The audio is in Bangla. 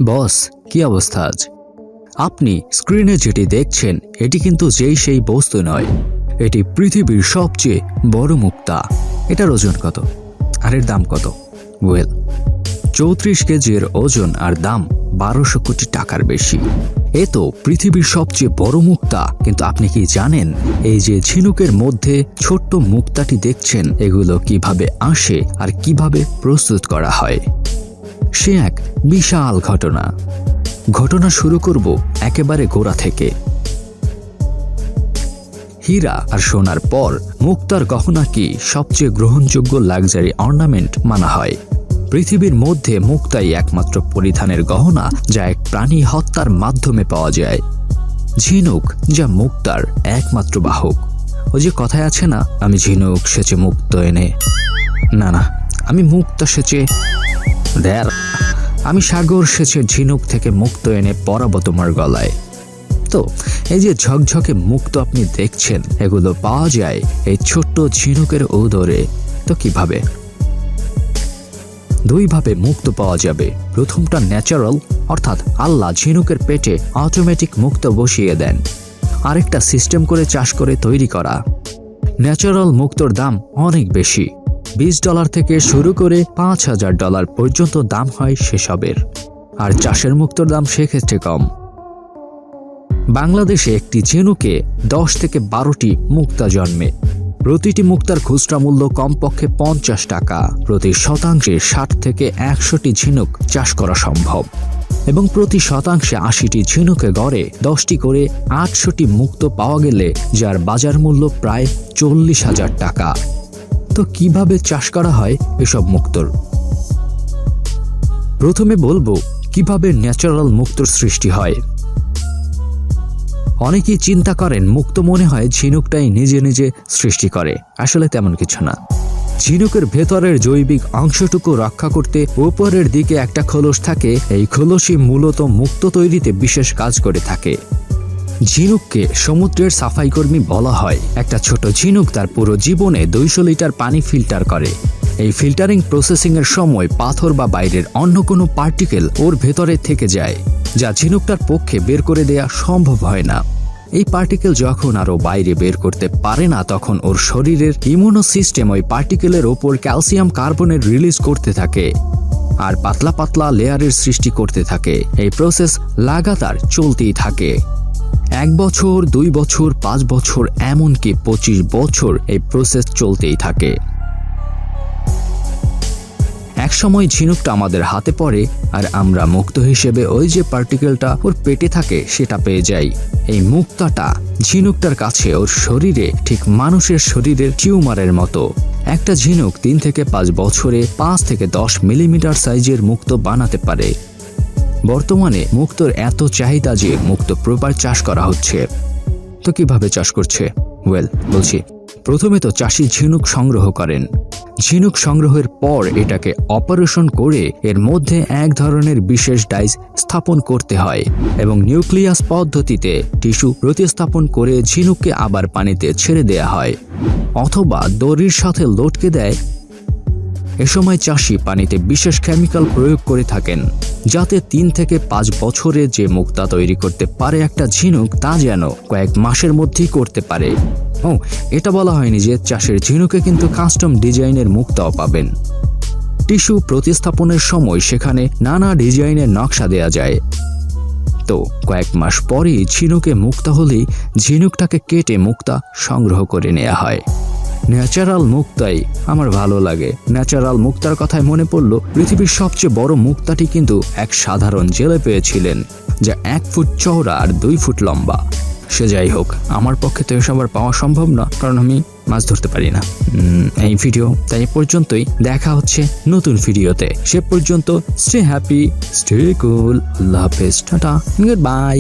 বস, কি অবস্থা আজ? আপনি স্ক্রিনে যেটি দেখছেন এটি কিন্তু সেই বস্তু নয়, এটি পৃথিবীর সবচেয়ে বড় মুক্তা। এটার ওজন কত আর এর দাম কত? ওয়েল, 34 কেজির ওজন আর দাম 1200 কোটি টাকার বেশি। এ তো পৃথিবীর সবচেয়ে বড় মুক্তা, কিন্তু আপনি কি জানেন এই যে ঝিনুকের মধ্যে ছোট্ট মুক্তাটি দেখছেন, এগুলো কিভাবে আসে আর কিভাবে প্রস্তুত করা হয়? সে এক বিশাল ঘটনা শুরু করব একেবারে গোড়া থেকে। হীরা আর সোনার পর মুক্তার গহনা কি সবচেয়ে গ্রহণযোগ্য লাক্সারি অর্নামেন্ট মানা হয়। পৃথিবীর মধ্যে মুক্তাই একমাত্র পরিধানের গহনা যা এক প্রাণী হত্যার মাধ্যমে পাওয়া যায়। ঝিনুক যা মুক্তার একমাত্র বাহক। ওই যে কথায় আছে না, আমি ঝিনুক সেচে মুক্ত এনে, না, আমি মুক্তা সেচে আমি সাগর সেচে ঝিনুক থেকে মুক্ত এনে পরাবো তোমার গলায়। তো এই যে ঝকঝকে মুক্ত আপনি দেখছেন, এগুলো পাওয়া যায় এই ছোট্ট ঝিনুকের উদরে। তো কিভাবে? দুইভাবে মুক্ত পাওয়া যাবে। প্রথমটা ন্যাচারাল, অর্থাৎ আল্লাহ ঝিনুকের পেটে অটোমেটিক মুক্ত বসিয়ে দেন। আরেকটা সিস্টেম করে চাষ করে তৈরি করা। ন্যাচারাল মুক্তর দাম অনেক বেশি, $20 থেকে শুরু করে $5000 পর্যন্ত দাম হয় সেসবের। আর চাষের মুক্তর দাম সেক্ষেত্রে কম। বাংলাদেশে একটি ঝিনুকে 10 থেকে 12টি মুক্তা জন্মে। প্রতিটি মুক্তার খুচরা মূল্য কমপক্ষে 50 টাকা। প্রতি শতাংশে 60 থেকে 100টি ঝিনুক চাষ করা সম্ভব, এবং প্রতি শতাংশে 80টি ঝিনুকে গড়ে 10টি করে 800টি মুক্ত পাওয়া গেলে যার বাজার মূল্য প্রায় 40,000 টাকা। তো কিভাবে চাষ করা হয় এসব মুক্তর? প্রথমে বলবো কিভাবে ন্যাচারাল মুক্তর সৃষ্টি হয়। অনেকেই চিন্তা করেন মুক্ত মনে হয় ঝিনুকটাই নিজে নিজে সৃষ্টি করে। আসলে তেমন কিছু না। ঝিনুকের ভেতরের জৈবিক অংশটুকু রক্ষা করতে উপরের দিকে একটা খোলস থাকে। এই খোলসই মূলত মুক্ত তৈরিতে বিশেষ কাজ করে থাকে। ঝিনুককে সমুদ্রের সাফাইকর্মী বলা হয়। একটা ছোট ঝিনুক তার পুরো জীবনে 200 লিটার পানি ফিল্টার করে। এই ফিল্টারিং প্রসেসিং এর সময় পাথর বা বাইরের অন্য কোনো পার্টিকেল ওর ভেতরে থেকে যায়, যা ঝিনুকটার পক্ষে বের করে দেয়া সম্ভব হয় না। এই পার্টিকেল যখন আরো বাইরে বের করতে পারে না, তখন ওর শরীরের ইমিউনো সিস্টেম ওই পার্টিকেলের ওপর ক্যালসিয়াম কার্বনেট রিলিজ করতে থাকে আর পাতলা পাতলা লেয়ারের সৃষ্টি করতে থাকে। এই প্রসেস লাগাতার চলতেই থাকে। 1 বছর, 2 বছর, 5 বছর, এমনকি 25 বছর এই প্রসেস চলতেই থাকে। এক সময় ঝিনুকটা আমাদের হাতে পড়ে আর আমরা মুক্ত হিসেবে ওই যে পার্টিকেলটা ওর পেটে থাকে সেটা পেয়ে যাই। এই মুক্তাটা ঝিনুকটার কাছে ওর শরীরে ঠিক মানুষের শরীরের টিউমারের মতো। একটা ঝিনুক 3 থেকে 5 বছরে 5 থেকে 10 মিলিমিটার সাইজের মুক্ত বানাতে পারে। বর্তমানে মুক্তর এত চাহিদা যে মুক্ত প্রপার চাষ করা হচ্ছে। তো কিভাবে চাষ করছে? ওয়েল, বলছি। প্রথমে তো চাষি ঝিনুক সংগ্রহ করেন। ঝিনুক সংগ্রহের পর এটাকে অপারেশন করে এর মধ্যে এক ধরনের বিশেষ ডাইস স্থাপন করতে হয় এবং নিউক্লিয়াস পদ্ধতিতে টিস্যু প্রতিস্থাপন করে ঝিনুককে আবার পানিতে ছেড়ে দেয়া হয় অথবা দড়ির সাথে লটকে দেয়। এ সময় চাষি পানিতে বিশেষ কেমিক্যাল প্রয়োগ করে থাকেন যাতে 3 থেকে 5 বছরে যে মুক্তা তৈরি করতে পারে একটা ঝিনুক, তা যেন কয়েক মাসের মধ্যেই করতে পারে। এটা বলা হয়নি যে চাষের ঝিনুকে কিন্তু কাস্টম ডিজাইনের মুক্তাও পাবেন। টিস্যু প্রতিস্থাপনের সময় সেখানে নানা ডিজাইনের নকশা দেয়া যায়। তো কয়েক মাস পরেই ঝিনুকে মুক্তা হলেই ঝিনুকটাকে কেটে মুক্তা সংগ্রহ করে নেওয়া হয়। ন্যাচারাল মুক্তাই আমার ভালো লাগে। ন্যাচারাল মুক্তার কথায় মনে পড়ল, পৃথিবীর সবচেয়ে বড় মুক্তাটি কিন্তু এক সাধারণ জেলে পেয়েছিলেন, যা 1 ফুট চওড়া আর 2 ফুট লম্বা। সে যাই হোক, আমার পক্ষে তো এসব আর পাওয়া সম্ভব না, কারণ আমি মাছ ধরতে পারি না। এই ভিডিও তাই পর্যন্তই। দেখা হচ্ছে নতুন ভিডিওতে। সে পর্যন্ত স্টে হ্যাপি, স্টে কুল। আল্লাহ হাফেজ, টাটা, গুড বাই।